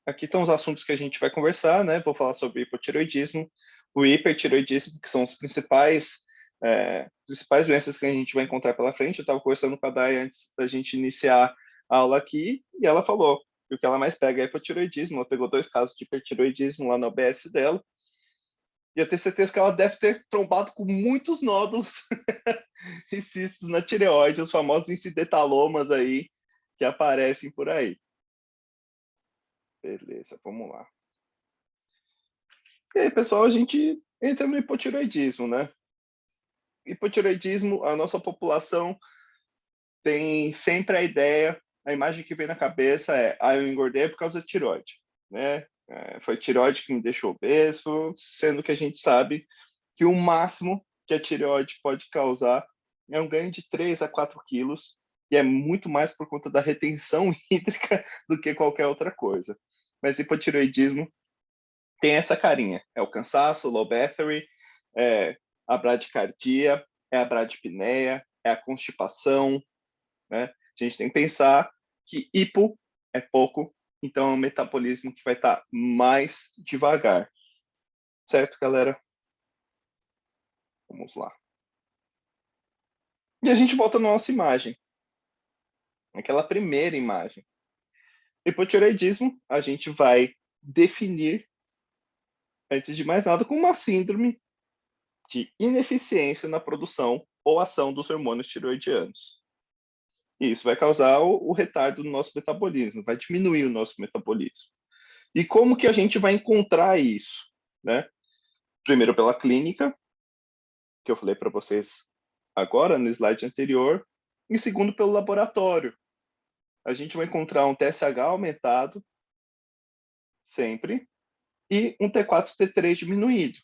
aqui estão os assuntos que a gente vai conversar, né? Vou falar sobre hipotireoidismo, o hipertireoidismo, que são os principais doenças que a gente vai encontrar pela frente. Eu estava conversando com a Day antes da gente iniciar a aula aqui, e ela falou que o que ela mais pega é hipotireoidismo. Ela pegou 2 casos de hipertireoidismo lá na OBS dela, e eu tenho certeza que ela deve ter trombado com muitos nódulos e cistos na tireoide, os famosos incidentalomas aí que aparecem por aí. Beleza, vamos lá. E aí, pessoal, a gente entra no hipotireoidismo, né? Hipotireoidismo, a nossa população tem sempre a ideia, a imagem que vem na cabeça é: eu engordei por causa da tireoide, né? Foi tireoide que me deixou obeso, sendo que a gente sabe que o máximo que a tireoide pode causar é um ganho de 3 a 4 quilos, e é muito mais por conta da retenção hídrica do que qualquer outra coisa. Mas hipotireoidismo tem essa carinha. É o cansaço, o low battery, é a bradicardia, é a bradipneia, é a constipação, né? A gente tem que pensar que hipo é pouco, então é um metabolismo que vai estar mais devagar. Certo, galera? Vamos lá. E a gente volta na nossa imagem. Aquela primeira imagem. Hipotireoidismo, a gente vai definir, antes de mais nada, como uma síndrome de ineficiência na produção ou ação dos hormônios tireoidianos. E isso vai causar o retardo no nosso metabolismo, vai diminuir o nosso metabolismo. E como que a gente vai encontrar isso, né? Primeiro pela clínica, que eu falei para vocês agora no slide anterior, e segundo pelo laboratório. A gente vai encontrar um TSH aumentado sempre e um T4 T3 diminuído.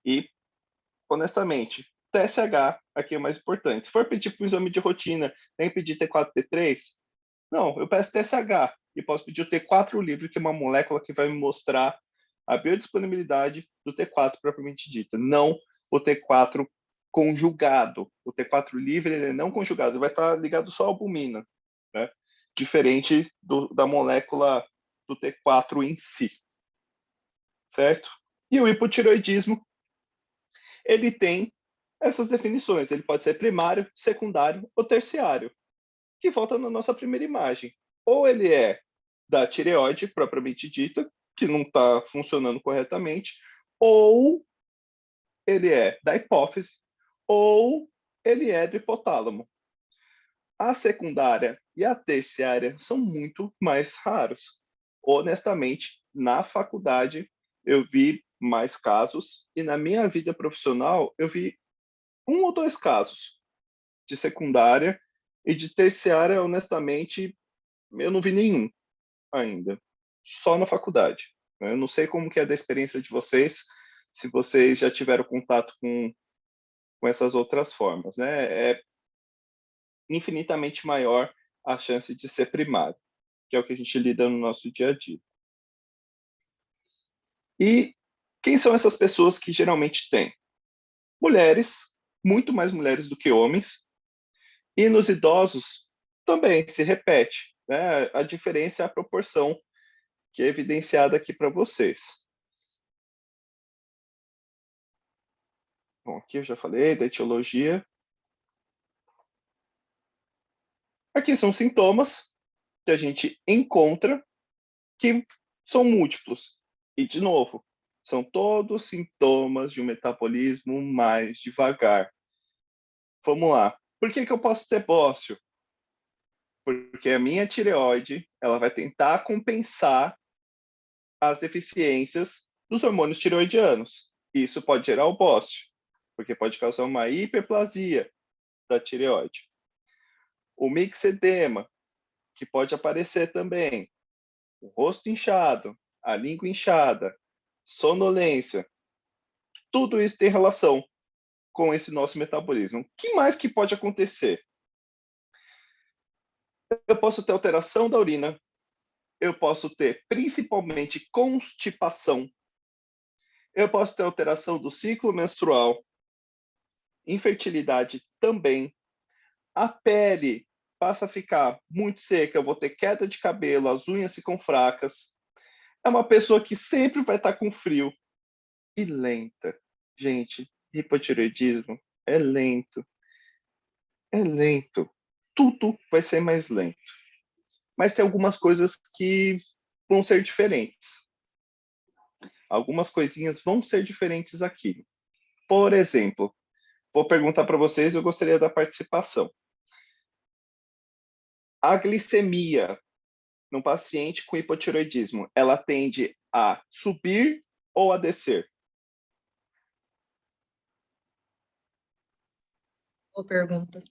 E honestamente, TSH aqui é o mais importante. Se for pedir para um exame de rotina, tem que pedir T4 T3? Não, eu peço TSH e posso pedir o T4 livre, que é uma molécula que vai me mostrar a biodisponibilidade do T4 propriamente dita, não o T4 conjugado. O T4 livre ele é não conjugado, ele vai estar ligado só à albumina, né? Diferente da molécula do T4 em si, certo? E o hipotireoidismo, ele tem essas definições, ele pode ser primário, secundário ou terciário, que volta na nossa primeira imagem. Ou ele é da tireoide propriamente dita, que não está funcionando corretamente, ou ele é da hipófise, ou ele é do hipotálamo. A secundária e a terciária são muito mais raros. Honestamente, na faculdade eu vi mais casos e na minha vida profissional eu vi 1 ou 2 casos de secundária, e de terciária, honestamente, eu não vi nenhum ainda, só na faculdade. Eu não sei como que é da experiência de vocês, se vocês já tiveram contato com essas outras formas, né? É infinitamente maior a chance de ser primário, que é o que a gente lida no nosso dia a dia. E quem são essas pessoas que geralmente têm? Mulheres, muito mais mulheres do que homens, e nos idosos também se repete, né? A diferença é a proporção que é evidenciada aqui para vocês. Bom, aqui eu já falei da etiologia. Aqui são sintomas que a gente encontra que são múltiplos. E, de novo, são todos sintomas de um metabolismo mais devagar. Vamos lá. Por que eu posso ter bócio? Porque a minha tireoide ela vai tentar compensar as deficiências dos hormônios tireoidianos. Isso pode gerar o bócio, porque pode causar uma hiperplasia da tireoide. O mixedema, que pode aparecer também, o rosto inchado, a língua inchada, sonolência, tudo isso tem relação com esse nosso metabolismo. O que mais que pode acontecer? Eu posso ter alteração da urina, eu posso ter principalmente constipação, eu posso ter alteração do ciclo menstrual, infertilidade também, a pele passa a ficar muito seca, eu vou ter queda de cabelo, as unhas ficam fracas. É uma pessoa que sempre vai estar com frio e lenta. Gente, hipotireoidismo é lento, é lento. Tudo vai ser mais lento. Mas tem algumas coisas que vão ser diferentes. Algumas coisinhas vão ser diferentes aqui. Por exemplo, vou perguntar para vocês, eu gostaria da participação. A glicemia num paciente com hipotireoidismo, ela tende a subir ou a descer? Boa pergunta.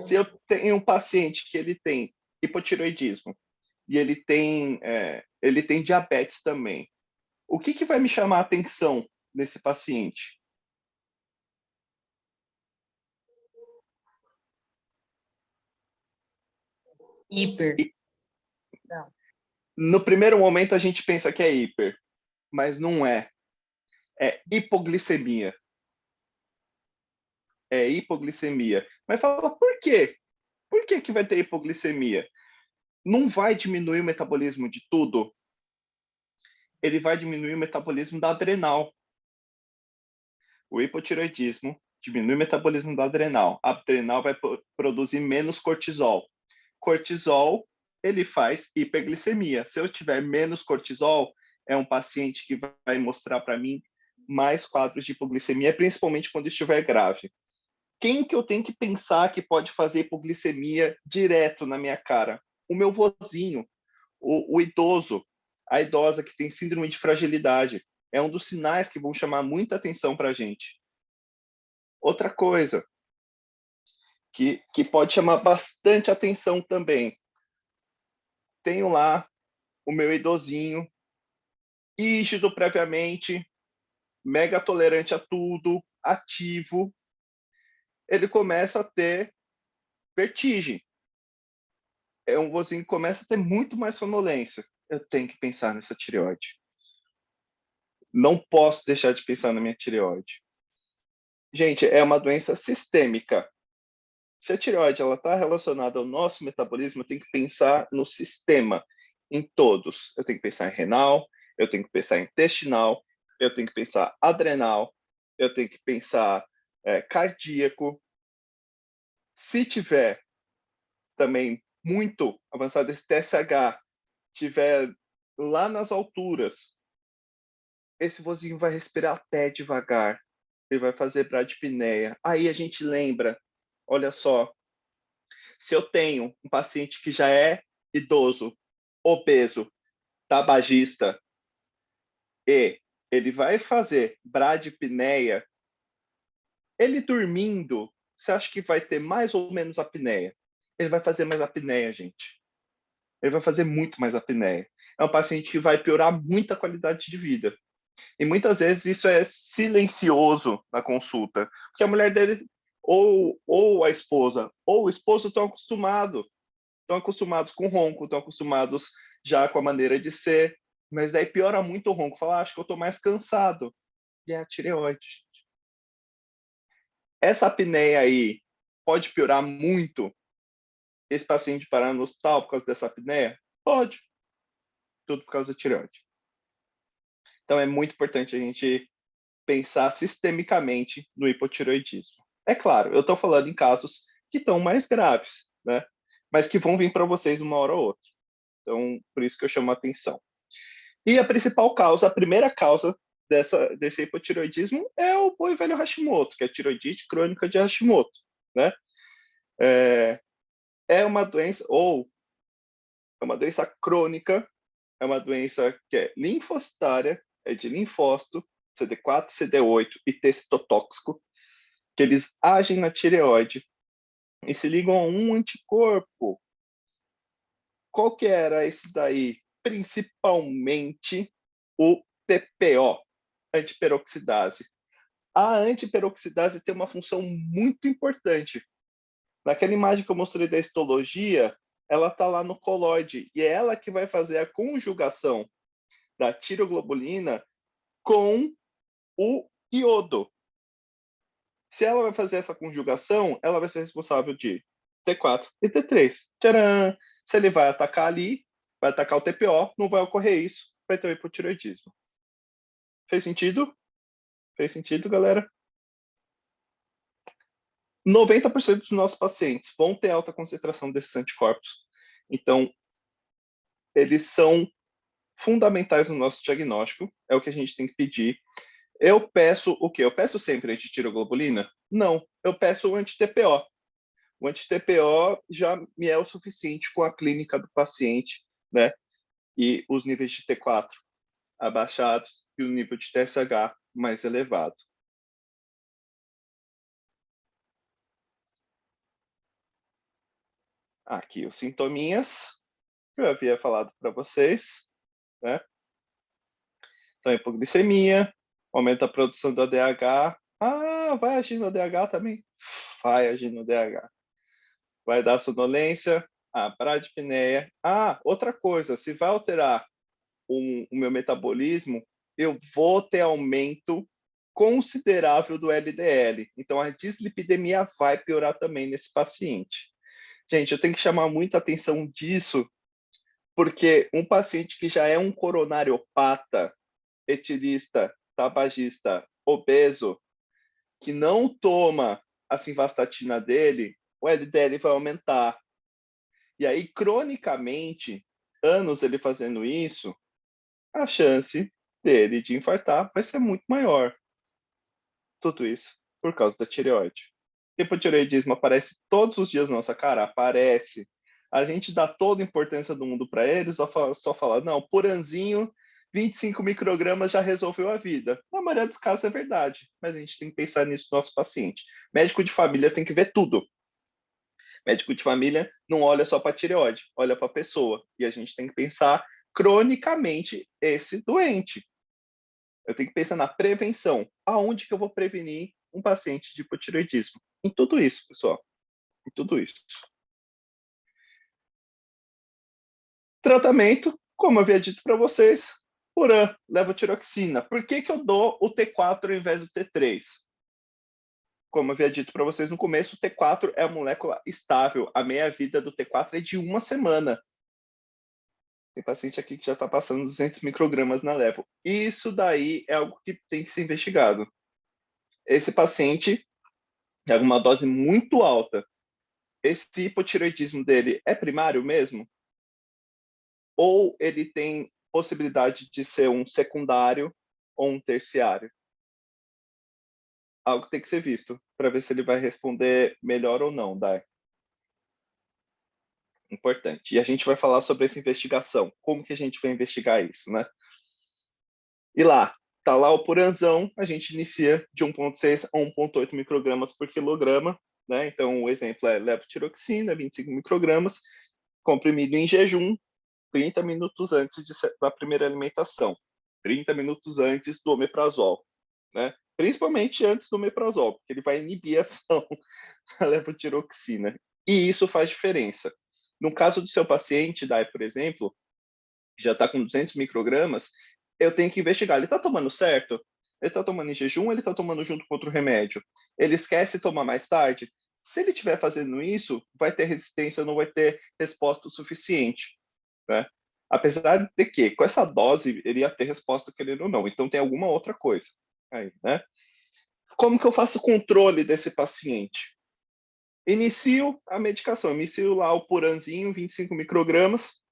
Se eu tenho um paciente que ele tem hipotireoidismo e ele tem diabetes também, o que vai me chamar a atenção nesse paciente? Hiper. E, Não. no primeiro momento a gente pensa que é hiper, mas não é. É hipoglicemia. É hipoglicemia. Mas fala, por quê? Por que vai ter hipoglicemia? Não vai diminuir o metabolismo de tudo? Ele vai diminuir o metabolismo da adrenal. O hipotireoidismo diminui o metabolismo da adrenal. A adrenal vai produzir menos cortisol. Cortisol, ele faz hiperglicemia. Se eu tiver menos cortisol, é um paciente que vai mostrar para mim mais quadros de hipoglicemia, principalmente quando estiver grave. Quem que eu tenho que pensar que pode fazer hipoglicemia direto na minha cara? O meu vozinho, o idoso, a idosa que tem síndrome de fragilidade. É um dos sinais que vão chamar muita atenção para a gente. Outra coisa que pode chamar bastante atenção também. Tenho lá o meu idosinho, rígido previamente, mega tolerante a tudo, ativo. Ele começa a ter vertigem. É um vozinho que começa a ter muito mais sonolência. Eu tenho que pensar nessa tireoide. Não posso deixar de pensar na minha tireoide. Gente, é uma doença sistêmica. Se a tireoide está relacionada ao nosso metabolismo, eu tenho que pensar no sistema, em todos. Eu tenho que pensar em renal, eu tenho que pensar em intestinal, eu tenho que pensar adrenal, eu tenho que pensar cardíaco. Se tiver também muito avançado esse TSH, tiver lá nas alturas, esse vozinho vai respirar até devagar, ele vai fazer bradipneia. Aí a gente lembra, olha só, se eu tenho um paciente que já é idoso, obeso, tabagista, e ele vai fazer bradipneia, ele dormindo, você acha que vai ter mais ou menos apneia? Ele vai fazer mais apneia, gente. Ele vai fazer muito mais apneia. É um paciente que vai piorar muito a qualidade de vida. E muitas vezes isso é silencioso na consulta, porque a mulher dele, ou a esposa, ou o esposo estão acostumados com ronco, estão acostumados já com a maneira de ser, mas daí piora muito o ronco, fala, acho que eu estou mais cansado. E é a tireoide. Essa apneia aí pode piorar muito esse paciente parar no hospital por causa dessa apneia? Pode, tudo por causa da tireoide. Então é muito importante a gente pensar sistemicamente no hipotireoidismo. É claro, eu estou falando em casos que estão mais graves, né? Mas que vão vir para vocês uma hora ou outra. Então, por isso que eu chamo a atenção. E a principal causa, a primeira causa desse hipotireoidismo é o boi velho Hashimoto, que é a tireoidite crônica de Hashimoto, né? É uma doença, ou é uma doença crônica, é uma doença que é linfocitária, é de linfócito, CD4, CD8 e T citotóxico, que eles agem na tireoide e se ligam a um anticorpo. Qual que era esse daí? Principalmente o TPO, antiperoxidase. A antiperoxidase tem uma função muito importante. Naquela imagem que eu mostrei da histologia, ela está lá no colóide e é ela que vai fazer a conjugação da tiroglobulina com o iodo. Se ela vai fazer essa conjugação, ela vai ser responsável de T4 e T3. Tcharam! Se ele vai atacar ali, vai atacar o TPO, não vai ocorrer isso, vai ter o hipotireoidismo. Fez sentido? Fez sentido, galera? 90% dos nossos pacientes vão ter alta concentração desses anticorpos. Então, eles são fundamentais no nosso diagnóstico, é o que a gente tem que pedir. Eu peço o quê? Eu peço sempre antitiroglobulina? Não, eu peço o anti-TPO. O anti-TPO já me é o suficiente com a clínica do paciente, né? E os níveis de T4 abaixados e o nível de TSH mais elevado. Aqui os sintominhas que eu havia falado para vocês, né? Então, hipoglicemia, aumenta a produção do ADH. Ah, vai agir no ADH também? Vai agir no ADH. Vai dar sonolência, a bradipneia. Ah, outra coisa, se vai alterar o meu metabolismo, eu vou ter aumento considerável do LDL. Então, a dislipidemia vai piorar também nesse paciente. Gente, eu tenho que chamar muita atenção disso, porque um paciente que já é um coronariopata, etilista, tabagista, obeso, que não toma a simvastatina dele, o LDL vai aumentar. E aí, cronicamente, anos ele fazendo isso, a chance dele de infartar vai ser muito maior. Tudo isso por causa da tireoide. Hipotireoidismo aparece todos os dias na nossa cara, aparece. A gente dá toda a importância do mundo para ele, só fala, não, puranzinho, 25 microgramas já resolveu a vida. Na maioria dos casos é verdade, mas a gente tem que pensar nisso no nosso paciente. Médico de família tem que ver tudo. Médico de família não olha só para a tireoide, olha para a pessoa. E a gente tem que pensar cronicamente esse doente. Eu tenho que pensar na prevenção. Aonde que eu vou prevenir um paciente de hipotireoidismo? Em tudo isso, pessoal. Em tudo isso. Tratamento, como eu havia dito para vocês, Puran, levotiroxina. Por que eu dou o T4 ao invés do T3? Como eu havia dito para vocês no começo, o T4 é a molécula estável. A meia-vida do T4 é de uma semana. Tem paciente aqui que já está passando 200 microgramas na levo. Isso daí é algo que tem que ser investigado. Esse paciente é uma dose muito alta. Esse hipotireoidismo dele é primário mesmo? Ou ele tem possibilidade de ser um secundário ou um terciário? Algo tem que ser visto para ver se ele vai responder melhor ou não, Dai. Importante. E a gente vai falar sobre essa investigação. Como que a gente vai investigar isso, né? E lá, tá lá o puranzão, a gente inicia de 1,6 a 1,8 microgramas por quilograma, né? Então, o exemplo é levotiroxina, 25 microgramas, comprimido em jejum, 30 minutos antes da primeira alimentação, 30 minutos antes do omeprazol, né? Principalmente antes do omeprazol, porque ele vai inibir a ação da levotiroxina. E isso faz diferença. No caso do seu paciente, Dai, por exemplo, que já está com 200 microgramas, eu tenho que investigar. Ele está tomando certo? Ele está tomando em jejum ou ele está tomando junto com outro remédio? Ele esquece tomar mais tarde? Se ele estiver fazendo isso, vai ter resistência, não vai ter resposta o suficiente, né? Apesar de que, com essa dose, ele ia ter resposta querendo ou não. Então, tem alguma outra coisa aí, né? Como que eu faço o controle desse paciente? Inicio a medicação, inicio lá o puranzinho, 25 microgramas.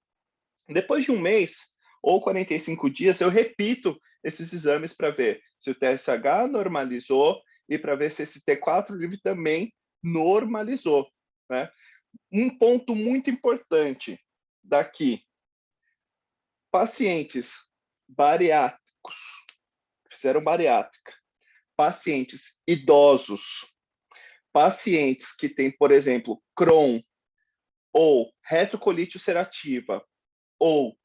Depois de um mês ou 45 dias, eu repito esses exames para ver se o TSH normalizou e para ver se esse T4 livre também normalizou, né? Um ponto muito importante daqui, pacientes bariátricos, fizeram bariátrica, pacientes idosos, pacientes que têm, por exemplo, Crohn ou retocolite ulcerativa ou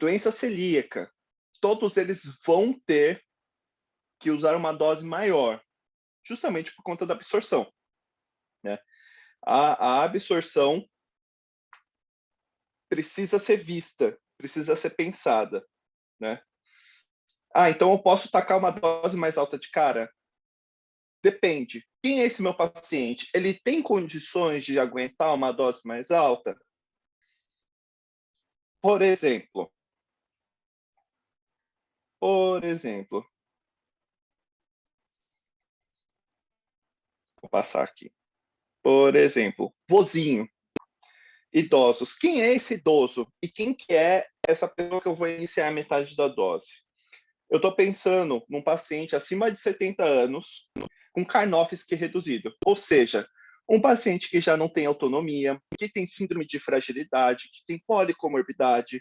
doença celíaca, todos eles vão ter que usar uma dose maior, justamente por conta da absorção, né? A absorção precisa ser vista, precisa ser pensada, né? Ah, então eu posso tacar uma dose mais alta de cara? Depende. Quem é esse meu paciente? Ele tem condições de aguentar uma dose mais alta? Por exemplo, vou passar aqui. Por exemplo, vozinho, idosos. Quem é esse idoso? E quem que é essa pessoa que eu vou iniciar a metade da dose? Eu estou pensando num paciente acima de 70 anos com Karnofsky reduzido, ou seja, um paciente que já não tem autonomia, que tem síndrome de fragilidade, que tem policomorbidade,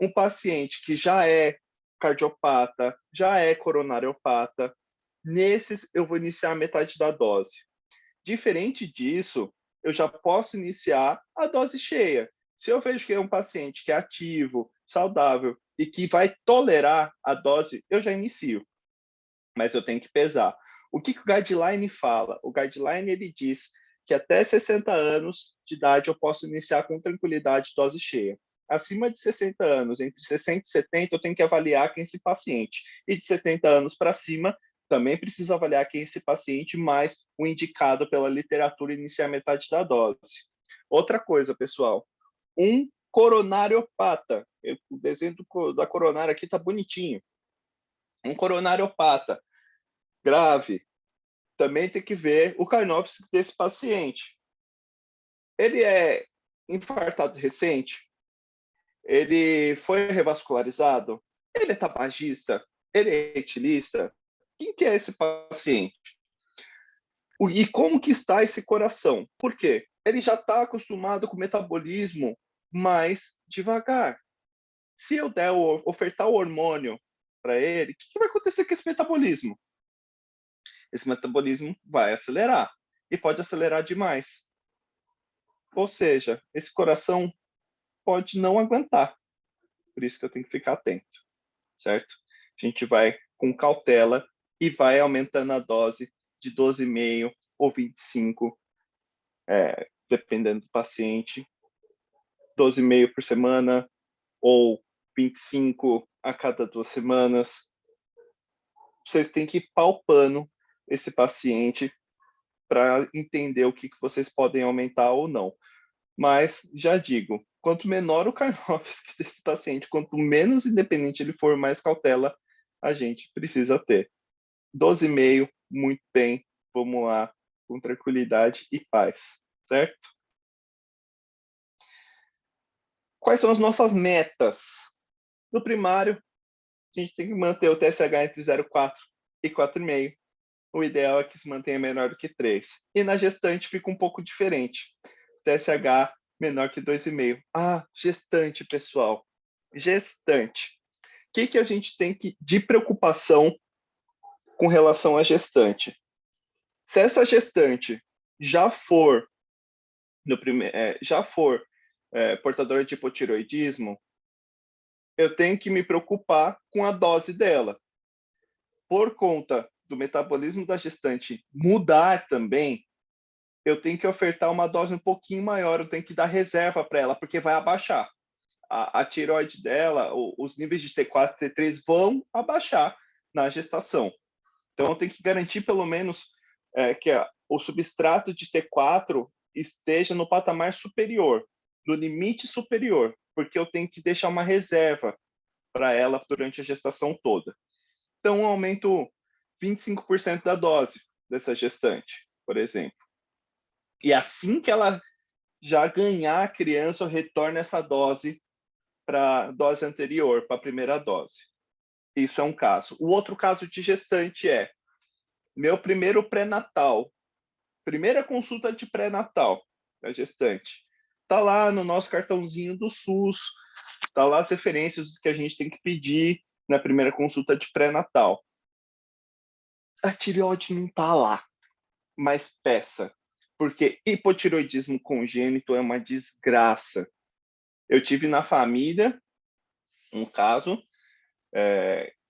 um paciente que já é cardiopata, já é coronariopata. Nesses, eu vou iniciar a metade da dose. Diferente disso, eu já posso iniciar a dose cheia. Se eu vejo que é um paciente que é ativo, saudável e que vai tolerar a dose, eu já inicio. Mas eu tenho que pesar. O que o guideline fala? O guideline ele diz que até 60 anos de idade eu posso iniciar com tranquilidade dose cheia. Acima de 60 anos, entre 60 e 70, eu tenho que avaliar quem é esse paciente. E de 70 anos para cima, também preciso avaliar quem é esse paciente, mais o indicado pela literatura iniciar metade da dose. Outra coisa, pessoal, um coronariopata. O desenho da coronária aqui está bonitinho. Um coronariopata grave, também tem que ver o Karnofsky desse paciente. Ele é infartado recente? Ele foi revascularizado? Ele é tabagista? Ele é etilista? Quem que é esse paciente? E como que está esse coração? Por quê? Ele já está acostumado com o metabolismo mais devagar. Se eu der ofertar o hormônio para ele, o que vai acontecer com esse metabolismo? Esse metabolismo vai acelerar e pode acelerar demais. Ou seja, esse coração pode não aguentar. Por isso que eu tenho que ficar atento, certo? A gente vai com cautela e vai aumentando a dose de 12,5 ou 25, dependendo do paciente, 12,5 por semana ou 25 a cada 2 semanas. Vocês têm que ir palpando esse paciente para entender o que vocês podem aumentar ou não. Mas, já digo, quanto menor o Karnofsky desse paciente, quanto menos independente ele for, mais cautela a gente precisa ter. 12,5, muito bem, vamos lá, com tranquilidade e paz, certo? Quais são as nossas metas? No primário, a gente tem que manter o TSH entre 0,4 e 4,5. O ideal é que se mantenha menor do que 3. E na gestante fica um pouco diferente. TSH menor que 2,5. Ah, gestante, pessoal. Gestante. O que a gente tem de preocupação com relação à gestante? Se essa gestante já for, portadora de hipotireoidismo, eu tenho que me preocupar com a dose dela. Por conta do metabolismo da gestante mudar também, eu tenho que ofertar uma dose um pouquinho maior, eu tenho que dar reserva para ela, porque vai abaixar. A tireoide dela, os níveis de T4 e T3 vão abaixar na gestação. Então, eu tenho que garantir, pelo menos, que o substrato de T4 esteja no patamar superior, no limite superior, porque eu tenho que deixar uma reserva para ela durante a gestação toda. Então, eu aumento 25% da dose dessa gestante, por exemplo. E assim que ela já ganhar a criança, eu retorno essa dose para a dose anterior, para a primeira dose. Isso é um caso. O outro caso de gestante é meu primeiro pré-natal, primeira consulta de pré-natal da gestante. Está lá no nosso cartãozinho do SUS, está lá as referências que a gente tem que pedir na primeira consulta de pré-natal. A tireoide não está lá, mas peça, porque hipotireoidismo congênito é uma desgraça. Eu tive na família um caso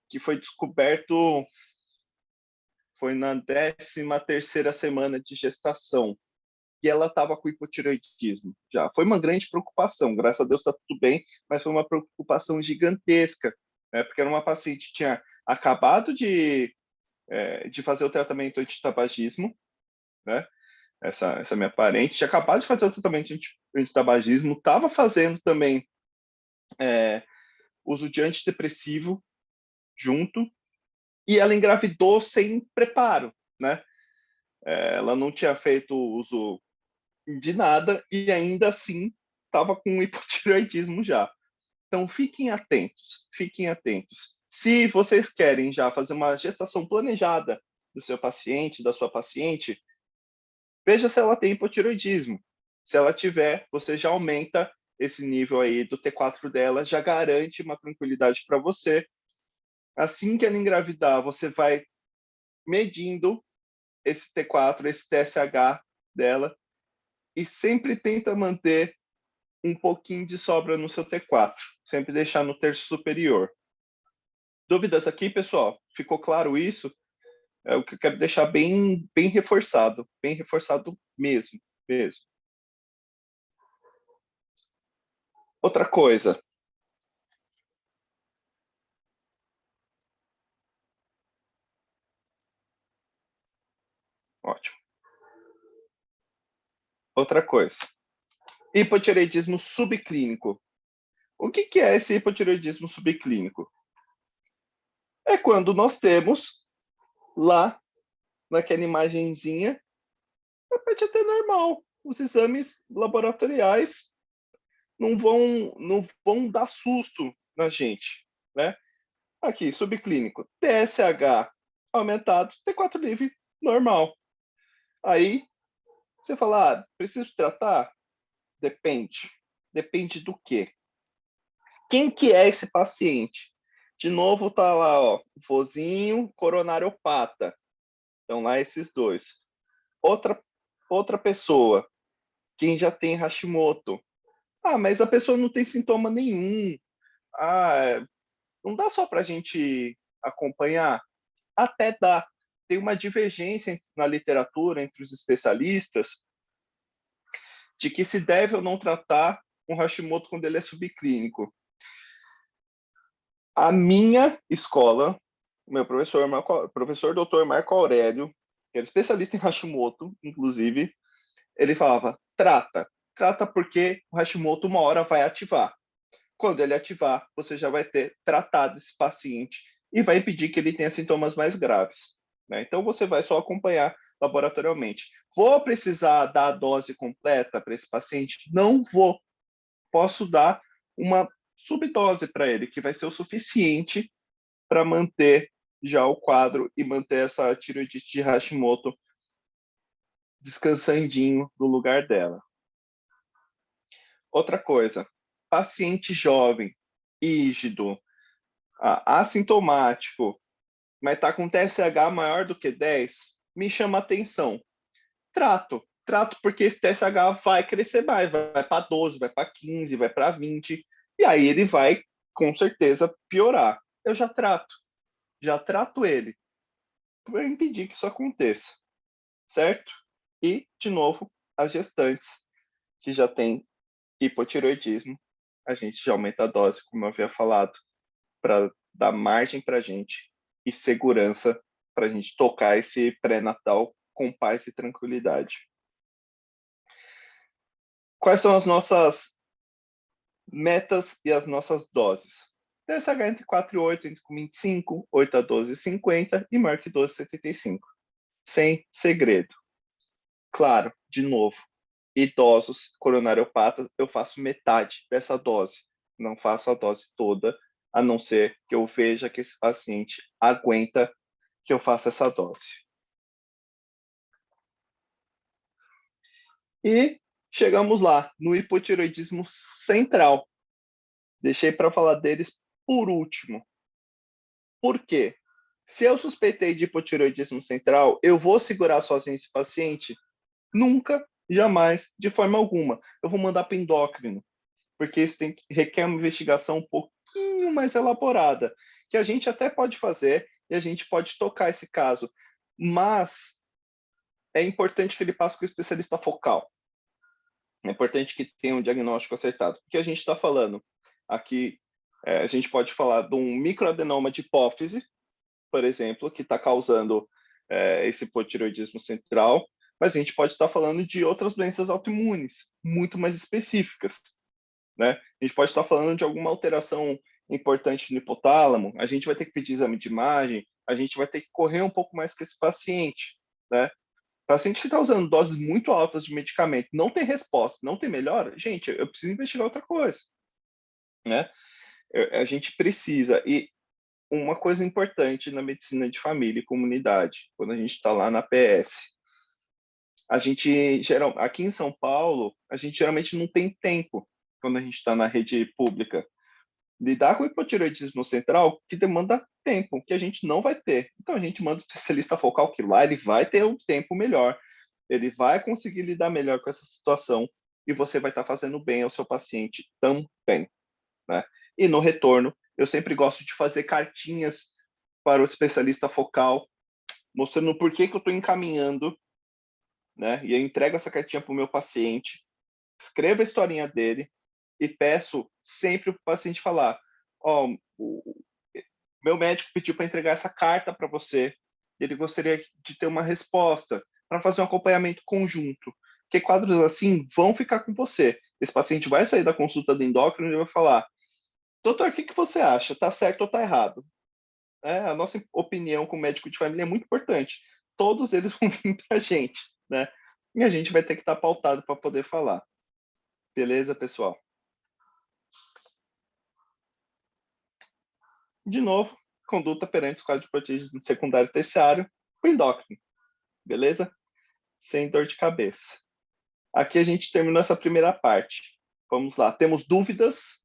que foi descoberto, foi na 13ª semana de gestação, e ela estava com hipotireoidismo já. Foi uma grande preocupação, graças a Deus está tudo bem, mas foi uma preocupação gigantesca, porque era uma paciente que tinha acabado de de fazer o tratamento antitabagismo, né? Essa minha parente tinha acabado de fazer o tratamento antitabagismo, estava fazendo também uso de antidepressivo junto, e ela engravidou sem preparo, né? Ela não tinha feito uso de nada e ainda assim estava com hipotireoidismo já. Então fiquem atentos, fiquem atentos. Se vocês querem já fazer uma gestação planejada do seu paciente, da sua paciente, veja se ela tem hipotireoidismo. Se ela tiver, você já aumenta esse nível aí do T4 dela, já garante uma tranquilidade para você. Assim que ela engravidar, você vai medindo esse T4, esse TSH dela, e sempre tenta manter um pouquinho de sobra no seu T4, sempre deixar no terço superior. Dúvidas aqui, pessoal? Ficou claro isso? É o que eu quero deixar bem reforçado mesmo, mesmo. Outra coisa. Ótimo. Outra coisa. Hipotireoidismo subclínico. O que é esse hipotireoidismo subclínico? É quando nós temos lá, naquela imagenzinha, a parte até normal. Os exames laboratoriais não vão dar susto na gente, né? Aqui, subclínico, TSH aumentado, T4 livre normal. Aí você fala, preciso tratar? Depende. Depende do quê? Quem que é esse paciente? De novo tá lá, ó, vozinho coronariopata. Então lá esses dois. Outra pessoa, quem já tem Hashimoto. Mas a pessoa não tem sintoma nenhum. Não dá só para a gente acompanhar? Até dá. Tem uma divergência na literatura entre os especialistas de que se deve ou não tratar um Hashimoto quando ele é subclínico. A minha escola, o meu professor Dr. Marco Aurélio, que era especialista em Hashimoto, inclusive, ele falava, trata porque o Hashimoto uma hora vai ativar. Quando ele ativar, você já vai ter tratado esse paciente e vai impedir que ele tenha sintomas mais graves, né? Então você vai só acompanhar laboratorialmente. Vou precisar dar a dose completa para esse paciente? Não vou. Posso dar uma subdose para ele, que vai ser o suficiente para manter já o quadro e manter essa tireoidite de Hashimoto descansandinho no lugar dela. Outra coisa, paciente jovem, rígido, assintomático, mas está com TSH maior do que 10, me chama atenção. Trato porque esse TSH vai crescer mais, vai para 12, vai para 15, vai para 20, e aí ele vai, com certeza, piorar. Eu já trato ele, para impedir que isso aconteça, certo? E, de novo, as gestantes que já têm hipotireoidismo, a gente já aumenta a dose, como eu havia falado, para dar margem para a gente e segurança para a gente tocar esse pré-natal com paz e tranquilidade. Quais são as nossas metas e as nossas doses? TSH entre 4 e 8, entre 25, 8 a 12, 50 e maior que 12, 75. Sem segredo. Claro, de novo, idosos coronariopatas, eu faço metade dessa dose. Não faço a dose toda, a não ser que eu veja que esse paciente aguenta que eu faça essa dose. E chegamos lá, no hipotireoidismo central. Deixei para falar deles por último. Por quê? Se eu suspeitei de hipotireoidismo central, eu vou segurar sozinho esse paciente? Nunca, jamais, de forma alguma. Eu vou mandar para endócrino, porque isso requer uma investigação um pouquinho mais elaborada, que a gente até pode fazer e a gente pode tocar esse caso, mas é importante que ele passe com o especialista focal. É importante que tenha um diagnóstico acertado, porque a gente está falando aqui, a gente pode falar de um microadenoma de hipófise, por exemplo, que está causando esse hipotireoidismo central, mas a gente pode estar falando de outras doenças autoimunes, muito mais específicas, né? A gente pode estar falando de alguma alteração importante no hipotálamo, a gente vai ter que pedir exame de imagem, a gente vai ter que correr um pouco mais com esse paciente, né? Paciente que está usando doses muito altas de medicamento, não tem resposta, não tem melhora, gente, eu preciso investigar outra coisa, né? A gente precisa. E uma coisa importante na medicina de família e comunidade, quando a gente está lá na PS, a gente aqui em São Paulo, a gente geralmente não tem tempo quando a gente está na rede pública. Lidar com o hipotireoidismo central que demanda tempo, que a gente não vai ter. Então a gente manda o especialista focal que lá ele vai ter um tempo melhor, ele vai conseguir lidar melhor com essa situação e você vai estar fazendo bem ao seu paciente também, né? E no retorno, eu sempre gosto de fazer cartinhas para o especialista focal, mostrando por que eu estou encaminhando, né? E eu entrego essa cartinha para o meu paciente, escrevo a historinha dele e peço sempre para o paciente falar: ó, o meu médico pediu para entregar essa carta para você, ele gostaria de ter uma resposta para fazer um acompanhamento conjunto, porque quadros assim vão ficar com você. Esse paciente vai sair da consulta do endócrino e vai falar: doutor, o que que você acha? Tá certo ou tá errado? A nossa opinião como médico de família é muito importante. Todos eles vão vir para a gente, né? E a gente vai ter que estar pautado para poder falar. Beleza, pessoal? De novo, conduta perante o quadro de hipotireoidismo secundário e terciário, o endócrino. Beleza? Sem dor de cabeça. Aqui a gente terminou essa primeira parte. Vamos lá. Temos dúvidas?